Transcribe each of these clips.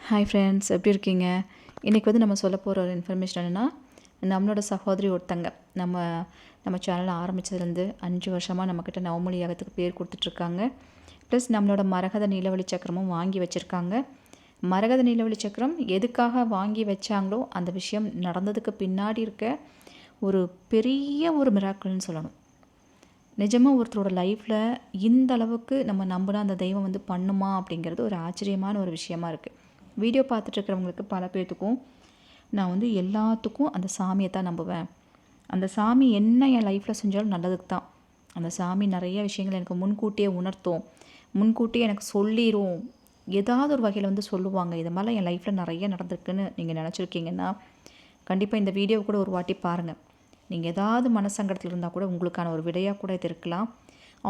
Hi friends, எப்படி இருக்கீங்க? இன்றைக்கி வந்து நம்ம சொல்ல போகிற ஒரு இன்ஃபர்மேஷன் என்னென்னா, நம்மளோட சகோதரி ஒருத்தங்க நம்ம நம்ம சேனலை ஆரம்பித்ததுலேருந்து 5 வருஷமாக நம்மக்கிட்ட நவமொழி யாகத்துக்கு பேர் கொடுத்துட்ருக்காங்க. ப்ளஸ் நம்மளோட மரகத நீலவழி சக்கரமும் வாங்கி வச்சுருக்காங்க. மரகத நீலவழி சக்கரம் எதுக்காக வாங்கி வச்சாங்களோ அந்த விஷயம் நடந்ததுக்கு பின்னாடி இருக்க ஒரு பெரிய ஒரு மிராக்கிள்னு சொல்லணும். நிஜமாக ஒருத்தரோட லைஃப்பில் இந்த அளவுக்கு நம்ம நம்பினா அந்த தெய்வம் வந்து பண்ணுமா அப்படிங்கிறது ஒரு ஆச்சரியமான ஒரு விஷயமா இருக்குது. வீடியோ பார்த்துட்ருக்கிறவங்களுக்கு பல பேர்த்துக்கும் நான் வந்து எல்லாத்துக்கும் அந்த சாமியை தான் நம்புவேன். அந்த சாமி என்ன என் லைஃப்பில் செஞ்சாலும் நல்லதுக்கு தான். அந்த சாமி நிறைய விஷயங்கள் எனக்கு முன்கூட்டியே உணர்த்தும், முன்கூட்டியே எனக்கு சொல்லிடும். ஏதாவது ஒரு வகையில் வந்து சொல்லுவாங்க. இது மாதிரிலாம் என் லைஃப்பில் நிறைய நடந்திருக்குன்னு நீங்கள் நினச்சிருக்கீங்கன்னா கண்டிப்பாக இந்த வீடியோவை கூட ஒரு வாட்டி பாருங்கள். நீங்கள் ஏதாவது மனசங்கடத்தில் இருந்தால் கூட உங்களுக்கான ஒரு விடையாக கூட இது இருக்கலாம்.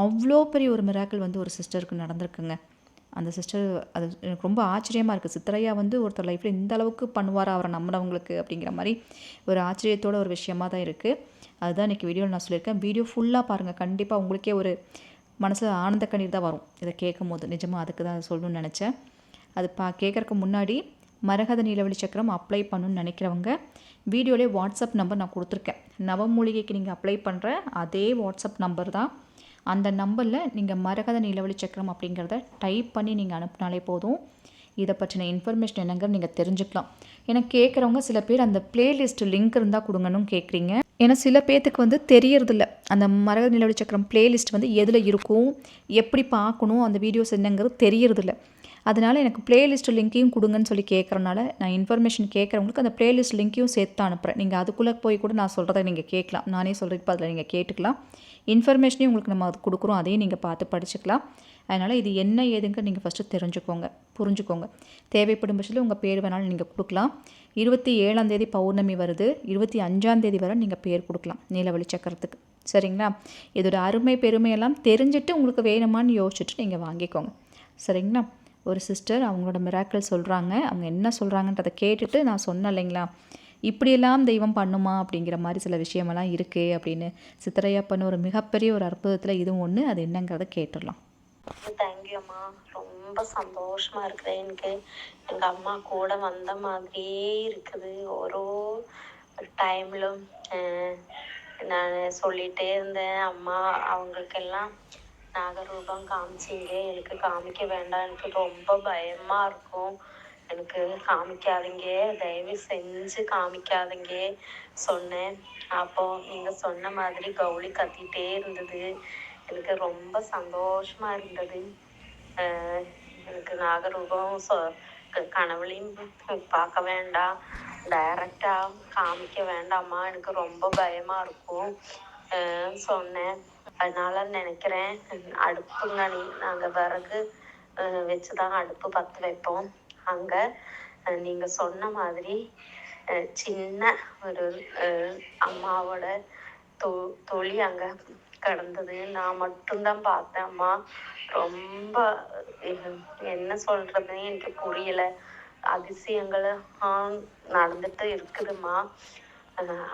அவ்வளோ பெரிய ஒரு மிராக்கிள் வந்து ஒரு சிஸ்டருக்கு நடந்திருக்குங்க. அந்த சிஸ்டர் அது எனக்கு ரொம்ப ஆச்சரியமாக இருக்குது. சித்தரையா வந்து ஒருத்தர் லைஃப்பில் இந்த அளவுக்கு பண்ணுவாரா அவரை நம்பினவங்களுக்கு அப்படிங்கிற மாதிரி ஒரு ஆச்சரியத்தோட ஒரு விஷயமாக தான் இருக்குது. அதுதான் இன்றைக்கி வீடியோவில் நான் சொல்லியிருக்கேன். வீடியோ ஃபுல்லாக பாருங்கள். கண்டிப்பாக உங்களுக்கே ஒரு மனசில் ஆனந்த கண்ணீர் தான் வரும் இதை கேட்கும் போது. நிஜமாக அதுக்கு தான் அதை சொல்லணும்னு நினச்சேன். அது கேட்குறக்கு முன்னாடி மரகத நீலவழி சக்கரம் அப்ளை பண்ணணுன்னு நினைக்கிறவங்க வீடியோலேயே வாட்ஸ்அப் நம்பர் நான் கொடுத்துருக்கேன். நவமூலிகைக்கு நீங்கள் அப்ளை பண்ணுற அதே வாட்ஸ்அப் நம்பர் தான். அந்த நம்பரில் நீங்கள் மரகத நீலவழி சக்கரம் அப்படிங்கிறத டைப் பண்ணி நீங்கள் அனுப்பினாலே போதும். இதை பற்றின இன்ஃபர்மேஷன் என்னங்கிறது நீங்கள் தெரிஞ்சுக்கலாம். ஏன்னா கேட்குறவங்க சில பேர் அந்த பிளேலிஸ்ட் லிங்க் இருந்தால் கொடுங்கன்னு கேட்குறீங்க. ஏன்னா சில பேர்த்துக்கு வந்து தெரியறதில்ல அந்த மரகத நீலவழி சக்கரம் பிளேலிஸ்ட் வந்து எதில் இருக்கும், எப்படி பார்க்கணும், அந்த வீடியோஸ் என்னங்கிறது தெரியறதில்ல. அதனால் எனக்கு பிளேலிஸ்ட் லிங்க்கையும் கொடுங்கன்னு சொல்லி கேட்குறனால நான் இன்ஃபர்மேஷன் கேட்குறவங்களுக்கு அந்த பிளேலிஸ்ட் லிங்க்கையும் சேர்த்து அனுப்புகிறேன். நீங்கள் அதுக்குள்ளே போய் கூட நான் சொல்கிறத நீங்கள் கேட்கலாம். நானே சொல்கிறதுக்கு அதில் நீங்கள் கேட்டுக்கலாம். இன்ஃபர்மேஷனையும் உங்களுக்கு நம்ம அது கொடுக்குறோம். அதையும் நீங்கள் பார்த்து படிச்சுக்கலாம். அதனால் இது என்ன ஏதுங்க நீங்கள் ஃபஸ்ட்டு தெரிஞ்சுக்கோங்க, புரிஞ்சுக்கோங்க. தேவைப்படும் பட்சத்தில் உங்கள் பேர் வேணாலும் நீங்கள் கொடுக்கலாம். 27ஆம் தேதி பௌர்ணமி வருது. 25ஆம் தேதி வரை நீங்கள் பேர் கொடுக்கலாம் நீலவழி சக்கரத்துக்கு. சரிங்களா? இதோட அருமை பெருமையெல்லாம் தெரிஞ்சுட்டு உங்களுக்கு வேணுமான்னு யோசிச்சுட்டு நீங்கள் வாங்கிக்கோங்க. சரிங்களா? ஒரு சிஸ்டர் அவங்களோட மிராக்கிள் சொல்கிறாங்க. அவங்க என்ன சொல்கிறாங்கன்றதை கேட்டுட்டு நான் சொன்னேன் இல்லைங்களா, இப்படியெல்லாம் தெய்வம் பண்ணுமா அப்படிங்கிற மாதிரி சில விஷயமெல்லாம் இருக்குது அப்படின்னு. சித்தரையா பண்ண ஒரு மிகப்பெரிய ஒரு அற்புதத்தில் இதுவும் ஒன்று. அது என்னங்கிறத கேட்டுடலாம். தேங்க்யூ அம்மா. ரொம்ப சந்தோஷமா இருக்குது. எனக்கு எங்கள் அம்மா கூட வந்த மாதிரியே இருக்குது. ஒரு டைம்லும் நான் சொல்லிகிட்டே இருந்தேன், அம்மா அவங்களுக்கெல்லாம் நாகரூபம் காமிச்சிங்க, எனக்கு காமிக்க வேண்டாம், எனக்கு ரொம்ப பயமாக இருக்கும், எனக்கு காமிக்காதீங்க, தயவு செஞ்சு காமிக்காதீங்க சொன்னேன். அப்போது நீங்கள் சொன்ன மாதிரி கௌளி கத்திகிட்டே இருந்தது. எனக்கு ரொம்ப சந்தோஷமாக இருந்தது. எனக்கு நாகரூபம் கனவுலையும் பார்க்க வேண்டாம், டைரக்டாக காமிக்க வேண்டாம்மா, எனக்கு ரொம்ப பயமாக இருக்கும் சொன்னேன். அதனால் நினைக்கிறேன், அடுப்புங்கனி நாங்கள் விறகு வச்சு தான் அடுப்பு பற்ற வைப்போம். அங்கே நீங்கள் சொன்ன மாதிரி சின்ன ஒரு அம்மாவோட தொழி அங்கே கிடந்தது. நான் மட்டும்தான் பார்த்தேன் அம்மா. ரொம்ப என்ன சொல்கிறதுன்னு எனக்கு புரியலை. அதிசயங்கள் நடந்துட்டு இருக்குதும்மா.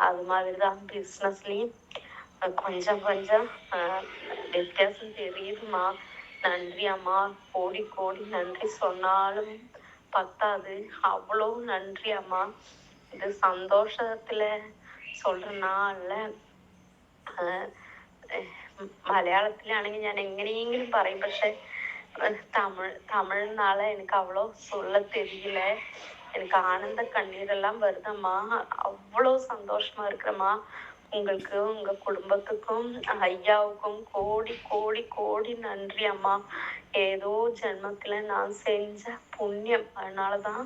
அது மாதிரி தான் பிஸ்னஸ்லேயும் கொஞ்சம் கொஞ்சம் வித்தியாசம் தெரியுதுமா. நன்றி அம்மா, கோடி கோடி நன்றி சொன்னாலும் பத்தாது. அவ்வளோ நன்றி அம்மா. இது சந்தோஷத்தில் சொல்கிறேன்னா இல்லை, മലയാളത്തിലാണെങ്കിൽ ഞാൻ എങ്ങനെയെങ്കിലും പറയും. പക്ഷെ தமிழ்னால எனக்கு அவ்வளோ சொல்ல தெரியல. எனக்கு ஆனந்த கண்ணீரெல்லாம் வருதம்மா. அவ்வளோ சந்தோஷமா இருக்கிறம்மா. உங்களுக்கு, உங்கள் குடும்பத்துக்கும், ஐயாவுக்கும் கோடி கோடி கோடி நன்றி அம்மா. ஏதோ ஜென்மத்தில் நான் செஞ்ச புண்ணியம். அதனால தான்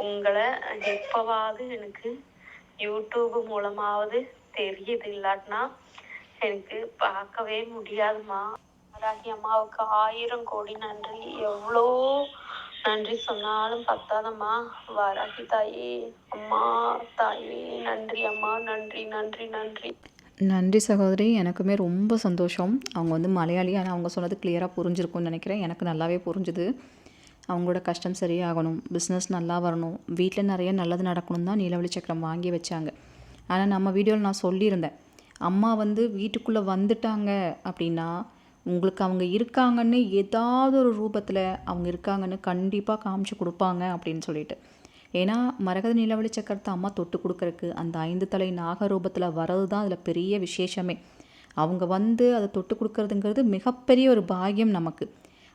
உங்களை எப்போவாவது எனக்கு யூடியூப் மூலமாவது தெரியுது. இல்லாட்டினா எனக்கு பார்க்கவே முடியாதுமா. வாராகி அம்மாவுக்கு 1000 கோடி நன்றி. எவ்வளோ நன்றி சொன்னாலும் பத்தாதம்மா. வாராகி தாயே, அம்மா தாயே, நன்றி அம்மா, நன்றி நன்றி நன்றி. நன்றி சகோதரி. எனக்குமே ரொம்ப சந்தோஷம். அவங்க வந்து மலையாளி, ஆனால் அவங்க சொன்னது கிளியராக புரிஞ்சிருக்கும்னு நினைக்கிறேன். எனக்கு நல்லாவே புரிஞ்சுது. அவங்களோட கஷ்டம் சரியாகணும், பிஸ்னஸ் நல்லா வரணும், வீட்டில் நிறைய நல்லது நடக்கணும் தான் நீலவழி சக்கரம் வாங்கி வச்சாங்க. ஆனால் நம்ம வீடியோவில் நான் சொல்லியிருந்தேன், அம்மா வந்து வீட்டுக்குள்ளே வந்துட்டாங்க அப்படின்னா உங்களுக்கு அவங்க இருக்காங்கன்னு ஏதாவது ஒரு ரூபத்தில் அவங்க இருக்காங்கன்னு கண்டிப்பாக காமிச்சு கொடுப்பாங்க அப்படின்னு சொல்லிட்டு. ஏன்னா மரகத நிலவழி சக்கரத்தை அம்மா தொட்டு கொடுக்கறக்கு அந்த 5 தலை நாக ரூபத்தில் வர்றது தான் அதில் பெரிய விசேஷமே. அவங்க வந்து அதை தொட்டு கொடுக்கறதுங்கிறது மிகப்பெரிய ஒரு பாக்கியம் நமக்கு.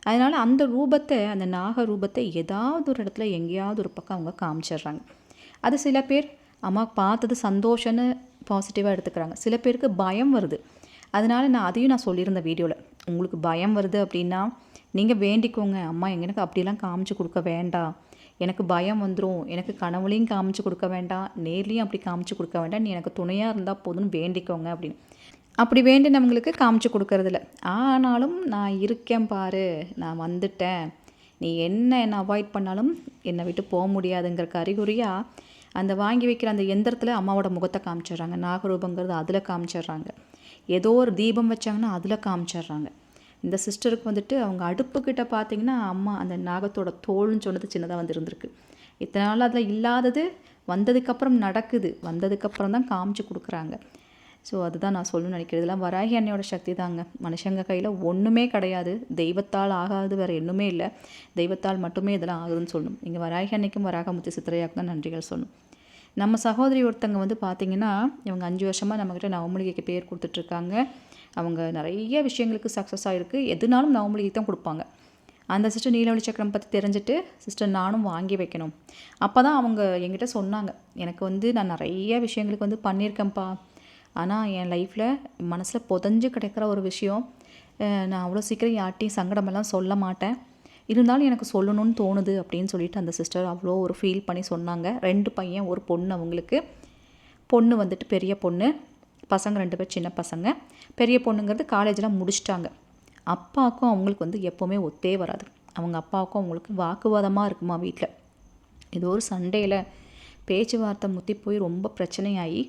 அதனால் அந்த ரூபத்தை, அந்த நாக ரூபத்தை ஏதாவது ஒரு இடத்துல எங்கேயாவது ஒரு பக்கம் அவங்க காமிச்சிடுறாங்க. அது சில பேர் அம்மா பார்த்தது சந்தோஷம்னு பாசிட்டிவாக எடுத்துக்கிறாங்க. சில பேருக்கு பயம் வருது. அதனால் நான் சொல்லியிருந்தேன் வீடியோவில், உங்களுக்கு பயம் வருது அப்படின்னா நீங்கள் வேண்டிக்கோங்க, அம்மா எனக்கு அப்படிலாம் காமிச்சு கொடுக்க வேண்டாம், எனக்கு பயம் வந்துடும், எனக்கு கனவுலையும் காமிச்சு கொடுக்க வேண்டாம், நேர்லேயும் அப்படி காமிச்சு கொடுக்க வேண்டாம், நீ எனக்கு துணையாக இருந்தால் போதும்னு வேண்டிக்கோங்க அப்படின்னு. அப்படி வேண்டினவங்களுக்கு காமிச்சு கொடுக்கறதில்ல. ஆனாலும் நான் இருக்கேன் பாரு, நான் வந்துட்டேன், நீ என்ன அவாய்ட் பண்ணாலும் என்னை விட்டு போக முடியாதுங்கிறக்கு அறிகுறியாக அந்த வாங்கி வைக்கிற அந்த எந்திரத்தில் அம்மாவோட முகத்தை காமிச்சிடுறாங்க. நாகரூபங்கிறது அதில் காமிச்சிடுறாங்க. ஏதோ ஒரு தீபம் வச்சாங்கன்னா அதில் காமிச்சிடுறாங்க. இந்த சிஸ்டருக்கு வந்துட்டு அவங்க அடுப்புக்கிட்ட பார்த்தீங்கன்னா அம்மா அந்த நாகத்தோட தோல்னு சொன்னது சின்னதாக வந்து இருந்திருக்கு. இத்தனை நாள் அதில் இல்லாதது வந்ததுக்கப்புறம் நடக்குது, வந்ததுக்கப்புறம் தான் காமிச்சு கொடுக்குறாங்க. ஸோ அதுதான் நான் சொல்லணும்னு நினைக்கிறது. இதெல்லாம் வராகி அன்னையோட சக்தி தாங்க. மனுஷங்க கையில் ஒன்றுமே கிடையாது. தெய்வத்தால் ஆகாது வேறு இன்னுமே இல்லை. தெய்வத்தால் மட்டுமே இதெல்லாம் ஆகுதுன்னு சொல்லணும். நீங்கள் வராகி அன்னைக்கும் வராகமுத்து சித்திரையாவுக்கு தான் நன்றிகள் சொல்லணும். நம்ம சகோதரி ஒருத்தங்க வந்து பார்த்திங்கன்னா, இவங்க 5 வருஷமாக நம்மக்கிட்ட நவமூலிகைக்கு பேர் கொடுத்துட்ருக்காங்க. அவங்க நிறைய விஷயங்களுக்கு சக்ஸஸ் ஆகிருக்கு. எதுனாலும் நவமூலிகை தான் கொடுப்பாங்க. அந்த சிஸ்டர் நீலவழி சக்கரம் பற்றி தெரிஞ்சுட்டு, சிஸ்டர் நானும் வாங்கி வைக்கணும். அப்போ தான் அவங்க என்கிட்ட சொன்னாங்க, எனக்கு வந்து நான் நிறைய விஷயங்களுக்கு வந்து பண்ணியிருக்கேன்ப்பா, ஆனால் என் லைஃப்பில் மனசில் புதஞ்சு கிடைக்கிற ஒரு விஷயம், நான் அவ்வளோ சீக்கிரம் யார்ட்டையும் சங்கடமெல்லாம் சொல்ல மாட்டேன், இருந்தாலும் எனக்கு சொல்லணும்னு தோணுது அப்படின்னு சொல்லிட்டு அந்த சிஸ்டர் அவ்வளோ ஒரு ஃபீல் பண்ணி சொன்னாங்க. 2 பையன் 1 பொண்ணு அவங்களுக்கு. பொண்ணு வந்துட்டு பெரிய பொண்ணு, பசங்க 2 பேர் சின்ன பசங்க. பெரிய பொண்ணுங்கிறது காலேஜெலாம் முடிச்சிட்டாங்க. அப்பாவுக்கும் அவங்களுக்கு வந்து எப்போவுமே ஒத்தே வராது. அவங்க அப்பாவுக்கும் அவங்களுக்கு வாக்குவாதமாக இருக்குமா வீட்டில். ஏதோ ஒரு சண்டையில் பேச்சுவார்த்தை முத்தி போய் ரொம்ப பிரச்சனையாகி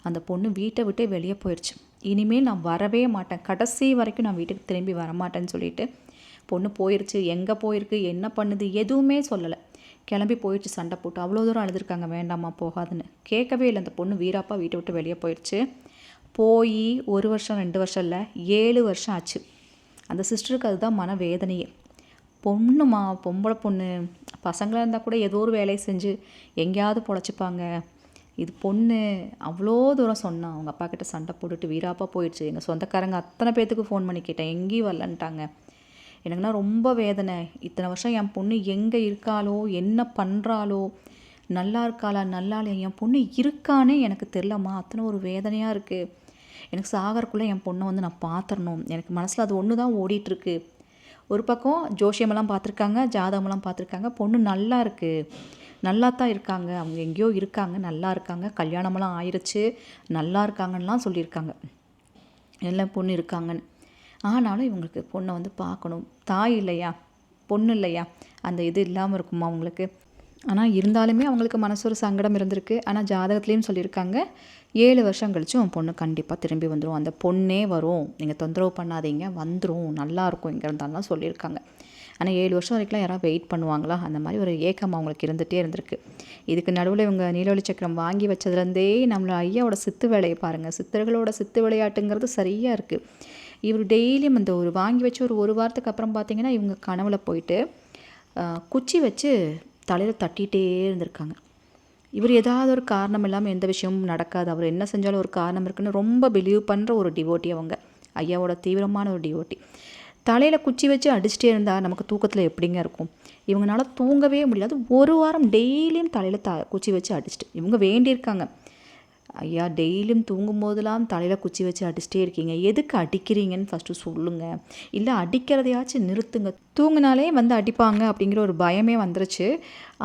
அந்த பொண்ணு வீட்டை விட்டே வெளியே போயிடுச்சு. இனிமேல் நான் வரவே மாட்டேன், கடைசி வரைக்கும் நான் வீட்டுக்கு திரும்பி வரமாட்டேன்னு சொல்லிட்டு பொண்ணு போயிடுச்சு. எங்கே போயிருக்கு, என்ன பண்ணுது, எதுவுமே சொல்லலை. கிளம்பி போயிடுச்சு, சண்டை போட்டு அவ்வளோ தூரம் அழுதுருக்காங்க, வேண்டாமா போகாதுன்னு. கேட்கவே இல்லை. அந்த பொண்ணு வீராப்பா வீட்டை விட்டு வெளியே போயிடுச்சு. போய் 1 வருஷம் 2 வருஷம் இல்லை, 7 வருஷம் ஆச்சு. அந்த சிஸ்டருக்கு அதுதான் மன வேதனையே. பொண்ணுமா, பொம்பளை பொண்ணு, பசங்களாக இருந்தால் கூட ஏதோ ஒரு வேலையை செஞ்சு எங்கேயாவது பொழைச்சிப்பாங்க. இது பொண்ணு அவ்வளோ தூரம் சொன்னான். அவங்க அப்பா கிட்ட சண்டை போட்டுட்டு வீராப்பா போயிடுச்சு. எங்கள் சொந்தக்காரங்க அத்தனை பேர்த்துக்கு ஃபோன் பண்ணி கேட்டேன், எங்கேயும் வரலன்ட்டாங்க. எனக்குன்னா ரொம்ப வேதனை. இத்தனை வருஷம் என் பொண்ணு எங்கே இருக்காளோ, என்ன பண்ணுறாளோ, நல்லா இருக்காளா நல்லா இல்லையா, என் பொண்ணு இருக்கானே எனக்கு தெரிலம்மா, அத்தனை ஒரு வேதனையாக இருக்குது. எனக்கு சாகறக்குள்ளே என் பொண்ணை வந்து நான் பார்த்துடணும். எனக்கு மனசில் அது ஒன்று தான் ஓடிட்டுருக்கு. ஒரு பக்கம் ஜோசியமெல்லாம் பார்த்துருக்காங்க, ஜாதகமெல்லாம் பார்த்துருக்காங்க, பொண்ணு நல்லா இருக்குது, நல்லா தான் இருக்காங்க, அவங்க எங்கேயோ இருக்காங்க, நல்லா இருக்காங்க, கல்யாணமெல்லாம் ஆயிடுச்சு, நல்லா இருக்காங்கன்னெலாம் சொல்லியிருக்காங்க, எல்லாம் பொண்ணு இருக்காங்கன்னு. ஆனாலும் இவங்களுக்கு பொண்ணை வந்து பார்க்கணும். தாய் இல்லையா, பொண்ணு இல்லையா, அந்த இது இல்லாமல் இருக்குமா அவங்களுக்கு. ஆனால் இருந்தாலுமே அவங்களுக்கு மனசு ஒரு சங்கடம் இருந்திருக்கு. ஆனால் ஜாதகத்துலேயும் சொல்லியிருக்காங்க, 7 வருஷம் கழிச்சு உன் பொண்ணு கண்டிப்பாக திரும்பி வந்துடும், அந்த பொண்ணே வரும், நீங்கள் தொந்தரவு பண்ணாதீங்க, வந்துடும், நல்லாயிருக்கும் இங்கே இருந்தாலும் சொல்லியிருக்காங்க. ஆனால் 7 வருஷம் வரைக்கும்லாம் யாராவது வெயிட் பண்ணுவாங்களா, அந்த மாதிரி ஒரு ஏக்கம் அவங்களுக்கு இருந்துகிட்டே இருந்திருக்கு. இதுக்கு நடுவில் இவங்க நீலவழி சக்கரம் வாங்கி வச்சதுலேருந்தே நம்மளோட ஐயாவோட சித்து வேலையை பாருங்கள். சித்தர்களோட சித்து விளையாட்டுங்கிறது சரியாக இருக்குது. இவர் டெய்லியும் அந்த ஒரு வாங்கி வச்சு ஒரு வாரத்துக்கு அப்புறம் பார்த்திங்கன்னா இவங்க கனவுல போயிட்டு குச்சி வச்சு தலையில் தட்டிகிட்டே இருந்திருக்காங்க. இவர் ஏதாவது ஒரு காரணம் இல்லாமல் எந்த விஷயமும் நடக்காது, அவர் என்ன செஞ்சாலும் ஒரு காரணம் இருக்குன்னு ரொம்ப பிலீவ் பண்ணுற ஒரு டிவோட்டி அவங்க, ஐயாவோட தீவிரமான ஒரு டிவோட்டி. தலையில் குச்சி வச்சு அடிச்சுட்டே இருந்தால் நமக்கு தூக்கத்தில் எப்படிங்க இருக்கும். இவங்களால தூங்கவே முடியாது. 1 வாரம் டெய்லியும் தலையில் குச்சி வச்சு அடிச்சுட்டு இவங்க வேண்டியிருக்காங்க, ஐயா டெய்லியும் தூங்கும்போதெல்லாம் தலையில் குச்சி வச்சு அடிச்சிட்டே இருக்கீங்க, எதுக்கு அடிக்கிறீங்கன்னு ஃபஸ்ட்டு சொல்லுங்கள், இல்லை அடிக்கிறதையாச்சும் நிறுத்துங்க, தூங்கினாலே வந்து அடிப்பாங்க அப்படிங்கிற ஒரு பயமே வந்துருச்சு.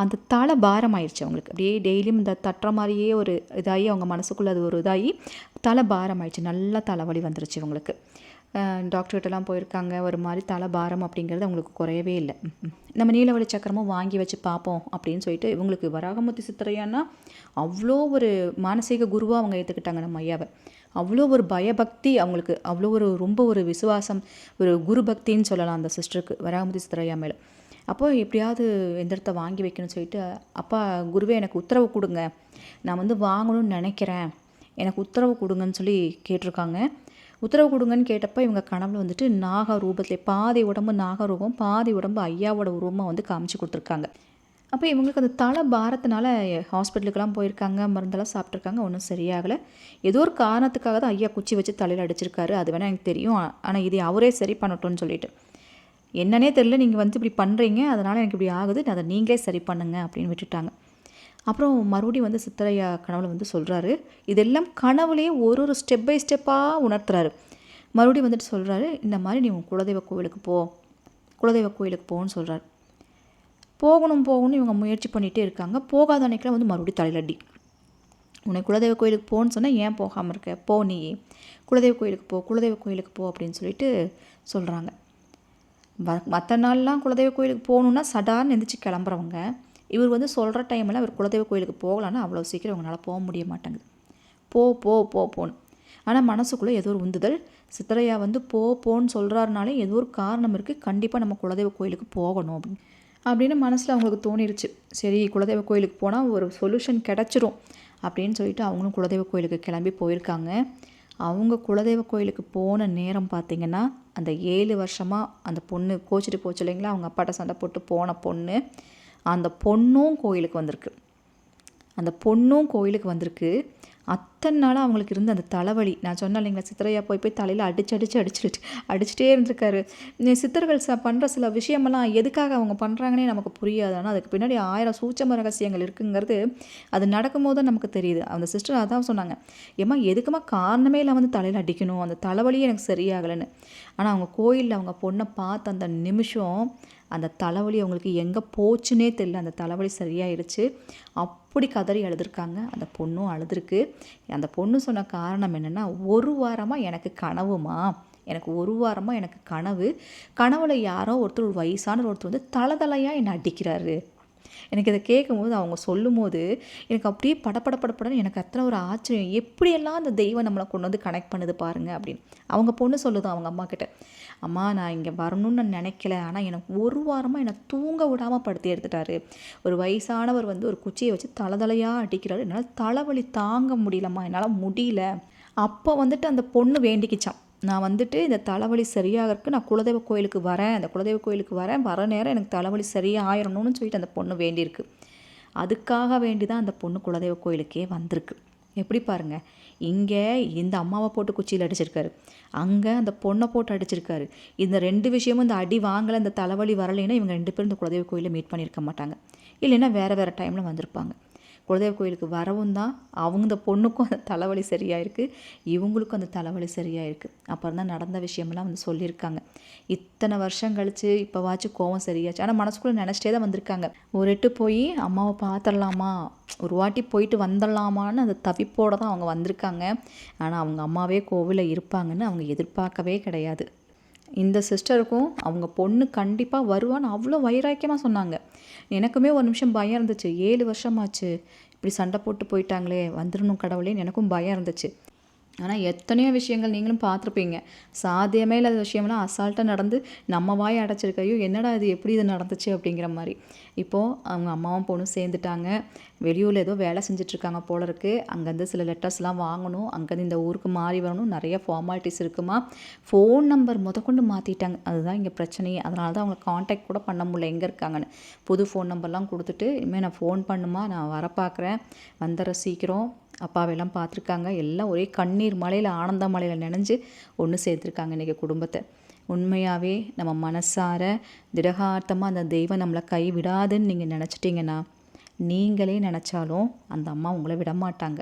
அந்த தலை பாரம் ஆயிடுச்சு அவங்களுக்கு. அப்படியே டெய்லியும் இந்த தட்டுற மாதிரியே ஒரு இதாகி அவங்க மனசுக்குள்ளே அது ஒரு இதாகி தலை பாரம் ஆயிடுச்சு. நல்லா தலைவலி வந்துருச்சு இவங்களுக்கு. டாக்டர்கிட்டலாம் போயிருக்காங்க. ஒரு மாதிரி தலை பாரம் அப்படிங்கிறது அவங்களுக்கு குறையவே இல்லை. நம்ம நீலவழி சக்கரமும் வாங்கி வச்சு பார்ப்போம் அப்படின்னு சொல்லிட்டு இவங்களுக்கு வராகமுத்து சித்திரையானா அவ்வளோ ஒரு மானசீக குருவாக அவங்க ஏற்றுக்கிட்டாங்க நம்ம ஐயாவை. அவ்வளோ ஒரு பயபக்தி அவங்களுக்கு, அவ்வளோ ஒரு ரொம்ப ஒரு விசுவாசம், ஒரு குரு பக்தின்னு சொல்லலாம் அந்த சிஸ்டருக்கு வராகமுத்து சித்திரையா மேலே. அப்போது எப்படியாவது எந்திரத்தை வாங்கி வைக்கணும்னு சொல்லிட்டு, அப்பா குருவே எனக்கு உத்தரவு கொடுங்க, நான் வந்து வாங்கணும்னு நினைக்கிறேன், எனக்கு உத்தரவு கொடுங்கன்னு சொல்லி கேட்டிருக்காங்க. உத்தரவு கொடுங்கன்னு கேட்டப்போ இவங்க கனவுல வந்துட்டு நாக ரூபத்தில் பாதி உடம்பு நாக ரூபம், பாதி உடம்பு ஐயாவோட உருவமாக வந்து காமிச்சு கொடுத்துருக்காங்க. அப்போ இவங்களுக்கு அந்த தலை பாரத்தினால ஹாஸ்பிட்டலுக்கெல்லாம் போயிருக்காங்க, மருந்தெல்லாம் சாப்பிட்ருக்காங்க, ஒன்றும் சரியாகலை. ஏதோ ஒரு காரணத்துக்காக தான் ஐயா குச்சி வச்சு தலையில் அடிச்சிருக்காரு, அது வேணால் எனக்கு தெரியும். ஆனால் இதை அவரே சரி பண்ணட்டும்னு சொல்லிட்டு, என்னன்னே தெரியல, நீங்கள் வந்து இப்படி பண்ணுறீங்க, அதனால் எனக்கு இப்படி ஆகுது, அதை நீங்களே சரி பண்ணுங்க அப்படின்னு விட்டுட்டாங்க. அப்புறம் மறுபடியும் வந்து சித்தரையா கனவுல வந்து சொல்கிறாரு, இதெல்லாம் கனவுலேயே ஒரு ஸ்டெப் பை ஸ்டெப்பாக உணர்த்துறாரு. மறுபடியும் வந்துட்டு சொல்கிறாரு, இந்த மாதிரி நீ உன் குலதெய்வ கோவிலுக்கு போ, குலதெய்வ கோவிலுக்கு போன்னு சொல்கிறாரு. போகணும் இவங்க முயற்சி பண்ணிகிட்டே இருக்காங்க. போகாத அன்னைக்கெலாம் வந்து மறுபடியும் தலையில் அடி. உன்னை குலதெய்வ கோயிலுக்கு போன்னு சொன்னால் ஏன் போகாமல் இருக்க, போ நீ குலதெய்வ கோயிலுக்கு போ, குலதெய்வ கோயிலுக்கு போ அப்படின்னு சொல்லிட்டு சொல்கிறாங்க. மற்ற நாள்லாம் குலதெய்வ கோயிலுக்கு போகணுன்னா சடார்னு எந்திரிச்சு கிளம்புறவங்க, இவர் வந்து சொல்கிற டைமில் அவர் குலதெய்வ கோயிலுக்கு போகலான்னா அவ்வளோ சீக்கிரம் இவங்களால் போக முடிய மாட்டேங்குது. போன்னு. ஆனால் மனசுக்குள்ளே ஏதோ ஒரு உந்துதல், சித்தரையா வந்து போன்னு சொல்கிறாருனாலே ஏதோ ஒரு காரணம் இருக்குது, கண்டிப்பாக நம்ம குலதெய்வ கோயிலுக்கு போகணும் அப்படின்னு மனசில் அவங்களுக்கு தோணிருச்சு. சரி, குலதெய்வ கோயிலுக்கு போனால் ஒரு சொல்யூஷன் கிடச்சிரும் அப்படின்னு சொல்லிட்டு அவங்களும் குலதெய்வ கோயிலுக்கு கிளம்பி போயிருக்காங்க. அவங்க குலதெய்வ கோயிலுக்கு போன நேரம் பார்த்திங்கன்னா, அந்த 7 வருஷமாக அந்த பொண்ணு கோச்சிட்டு போச்சு இல்லைங்களா, அவங்க அப்பாட்ட சண்டை போட்டு போன பொண்ணு, அந்த பொண்ணும் கோயிலுக்கு வந்திருக்கு. அத்தனை நாளாக அவங்களுக்கு இருந்த அந்த தலைவலி, நான் சொன்னேன் இல்லைங்களா, சித்தரையா போய் தலையில் அடிச்சுட்டே இருந்திருக்காரு. சித்தர்கள் பண்ணுற சில விஷயமெல்லாம் எதுக்காக அவங்க பண்ணுறாங்கன்னே நமக்கு புரியாது. ஆனால் அதுக்கு பின்னாடி 1000 சூட்சம ரகசியங்கள் இருக்குங்கிறது அது நடக்கும்போது தான் நமக்கு தெரியுது. அந்த சிஸ்டர் அதான் சொன்னாங்க, ஏம்மா எதுக்குமா காரணமே இல்லை வந்து தலையில் அடிக்கணும், அந்த தலைவலியே எனக்கு சரியாகலைன்னு. ஆனால் அவங்க கோயிலில் அவங்க பொண்ணை பார்த்த அந்த நிமிஷம் அந்த தலைவலி அவங்களுக்கு எங்கே போச்சுன்னே தெரியல, அந்த தலைவலி சரியாயிடுச்சு. அப்படி கதறி அழுதுருக்காங்க. அந்த பொண்ணும் அழுதுருக்கு. அந்த பொண்ணு சொன்ன காரணம் என்னென்னா, 1 வாரமாக எனக்கு கனவுமா, எனக்கு கனவுல யாரோ ஒருத்தர், ஒரு வயசான ஒருத்தர் வந்து தலையாக என்னை அடிக்கிறாரு. எனக்கு இதை கேட்கும்போது, அவங்க சொல்லும்போது எனக்கு அப்படியே படப்படன்னு எனக்கு அத்தனை ஒரு ஆச்சரியம், எப்படியெல்லாம் அந்த தெய்வம் நம்மளை கொண்டு வந்து கனெக்ட் பண்ணுது பாருங்கள் அப்படின்னு. அவங்க பொண்ணு சொல்லுதான் அவங்க அம்மா கிட்ட, அம்மா நான் இங்கே வரணும்னு நான் நினைக்கல, ஆனால் எனக்கு 1 வாரமாக என்னை தூங்க விடாமல் படுத்தி எடுத்துட்டாரு. ஒரு வயசானவர் வந்து ஒரு குச்சியை வச்சு தலையாக அடிக்கிறாரு, என்னால் தலைவலி தாங்க முடியலம்மா, என்னால் முடியல. அப்போ வந்துட்டு அந்த பொண்ணு வேண்டிக்கிச்சான், நான் வந்துட்டு இந்த தலைவலி சரியாகிறதுக்கு நான் குலதெய்வ கோயிலுக்கு வரேன், வர நேரம் எனக்கு தலைவலி சரியாக ஆயிரணும்னு சொல்லிட்டு அந்த பொண்ணு வேண்டியிருக்கு. அதுக்காக வேண்டி தான் அந்த பொண்ணு குலதெய்வ கோயிலுக்கே வந்திருக்கு. எப்படி பாருங்கள், இங்கே இந்த அம்மாவை போட்டு குச்சியில் அடிச்சிருக்காரு, அங்கே அந்த பொண்ணை போட்டு அடிச்சிருக்காரு. இந்த 2 விஷயமும், இந்த அடி வாங்கலை, இந்த தலைவலி வரலைன்னா இவங்க 2 பேரும் இந்த குலதெய்வ கோயிலில் மீட் பண்ணியிருக்க மாட்டாங்க. இல்லைன்னா வேறு டைமில் வந்திருப்பாங்க. குலதெய்வ கோயிலுக்கு வரவும் தான் அவங்க, இந்த பொண்ணுக்கும் அந்த தலைவலி சரியாயிருக்கு, இவங்களுக்கும் அந்த தலைவலி சரியாயிருக்கு. அப்புறம் தான் நடந்த விஷயமெல்லாம் வந்து சொல்லியிருக்காங்க. இத்தனை வருஷம் கழித்து இப்போவாச்சும் கோவம் சரியாச்சு. ஆனால் மனசுக்குள்ளே நினச்சிட்டே தான் வந்திருக்காங்க, ஒரு எட்டு போய் அம்மாவை பார்த்துடலாமா, ஒரு வாட்டி போயிட்டு வந்துடலாமான்னு அந்த தவிப்போடு தான் அவங்க வந்திருக்காங்க. ஆனால் அவங்க அம்மாவே கோவிலில் இருப்பாங்கன்னு அவங்க எதிர்பார்க்கவே கிடையாது. இந்த சிஸ்டருக்கும் அவங்க பொண்ணு கண்டிப்பாக வருவான்னு அவ்வளோ வைராக்கியமாக சொன்னாங்க. எனக்குமே ஒரு நிமிஷம் பயம் இருந்துச்சு, 7 வருஷமாச்சு இப்படி சண்டை போட்டு போயிட்டாங்களே, வந்துடணும் கடவுளேன்னு எனக்கும் பயம் இருந்துச்சு. ஆனால் எத்தனையோ விஷயங்கள் நீங்களும் பார்த்துருப்பீங்க, சாத்தியமே இல்லாத விஷயம்லாம் அசால்ட்டாக நடந்து நம்ம வாயை அடைச்சிருக்கையோ, என்னடா இது, எப்படி இது நடந்துச்சு அப்படிங்கிற மாதிரி. இப்போது அவங்க அம்மாவும் பொண்ணும் சேர்ந்துட்டாங்க, வெளியூரில் ஏதோ வேலை செஞ்சிட்ருக்காங்க போல இருக்குது. அங்கேருந்து சில லெட்டர்ஸ்லாம் வாங்கணும், அங்கேருந்து இந்த ஊருக்கு மாறி வரணும், நிறைய ஃபார்மாலிட்டிஸ் இருக்குமா. ஃபோன் நம்பர் முதற்கொண்டு மாற்றிட்டாங்க, அதுதான் இங்கே பிரச்சனையே. அதனால தான் அவங்களை காண்டாக்ட் கூட பண்ண முடியல, எங்கே இருக்காங்கன்னு. புது ஃபோன் நம்பர்லாம் கொடுத்துட்டு, இனிமேல் நான் ஃபோன் பண்ணுமா, நான் வர பார்க்குறேன், வந்துடுற சீக்கிரம், அப்பாவெல்லாம் பார்த்துருக்காங்க. எல்லாம் ஒரே கண்ணீர் மலையில், ஆனந்த மலையில் நினைஞ்சு ஒன்று சேர்த்துருக்காங்க இன்றைக்கி குடும்பத்தை. உண்மையாகவே நம்ம மனசார திடகார்த்தமாக அந்த தெய்வம் நம்மளை கைவிடாதுன்னு நீங்கள் நினச்சிட்டிங்கன்னா, நீங்களே நினச்சாலும் அந்த அம்மா உங்களை விடமாட்டாங்க.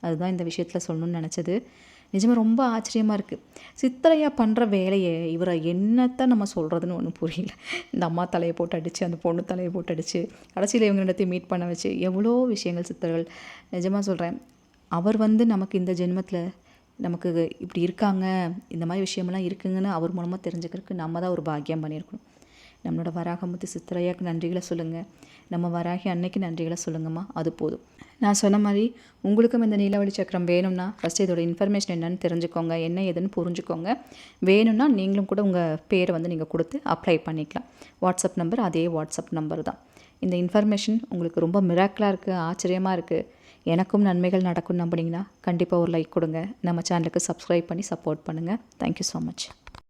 அதுதான் இந்த விஷயத்தில் சொல்லணும்னு நினச்சது. நிஜமாக ரொம்ப ஆச்சரியமாக இருக்குது. சித்தரையா பண்ணுற வேலையை இவரை என்னத்தை நம்ம சொல்கிறதுன்னு ஒன்றும் புரியல. இந்த அம்மா தலையை போட்டு அடித்து, அந்த பொண்ணு தலையை போட்டு அடித்து, கடைசியில் இவங்க இடத்தையும் மீட் பண்ண வச்சு, எவ்வளோ விஷயங்கள் சித்தர்கள். நிஜமாக சொல்கிறேன், அவர் வந்து நமக்கு இந்த ஜென்மத்தில் நமக்கு இப்படி இருக்காங்க, இந்த மாதிரி விஷயமெல்லாம் இருக்குங்கன்னு அவர் மூலமாக தெரிஞ்சுக்கிறதுக்கு நம்ம தான் ஒரு பாக்கியம் பண்ணியிருக்கணும். நம்மளோட வராகமுத்து சித்தரையாக்கு நன்றிகளை சொல்லுங்கள், நம்ம வராகி அன்னைக்கு நன்றிகளை சொல்லுங்கம்மா, அது போதும். நான் சொன்ன மாதிரி உங்களுக்கும் இந்த நீலவழி சக்கரம் வேணும்னா ஃபஸ்ட்டு இதோட இன்ஃபர்மேஷன் என்னென்னு தெரிஞ்சுக்கோங்க, என்ன ஏதுன்னு புரிஞ்சுக்கோங்க. வேணும்னா நீங்களும் கூட உங்கள் பேரை வந்து நீங்கள் கொடுத்து அப்ளை பண்ணிக்கலாம். வாட்ஸ்அப் நம்பர் அதே வாட்ஸ்அப் நம்பர் தான். இந்த இன்ஃபர்மேஷன் உங்களுக்கு ரொம்ப மிராக்கிளாக இருக்குது, ஆச்சரியமாக இருக்குது. எனக்கும் நன்மைகள் நடக்கும்னு நம்பினீங்கன்னா கண்டிப்பாக ஒரு லைக் கொடுங்க. நம்ம சேனலுக்கு சப்ஸ்கிரைப் பண்ணி சப்போர்ட் பண்ணுங்கள். Thank you so much.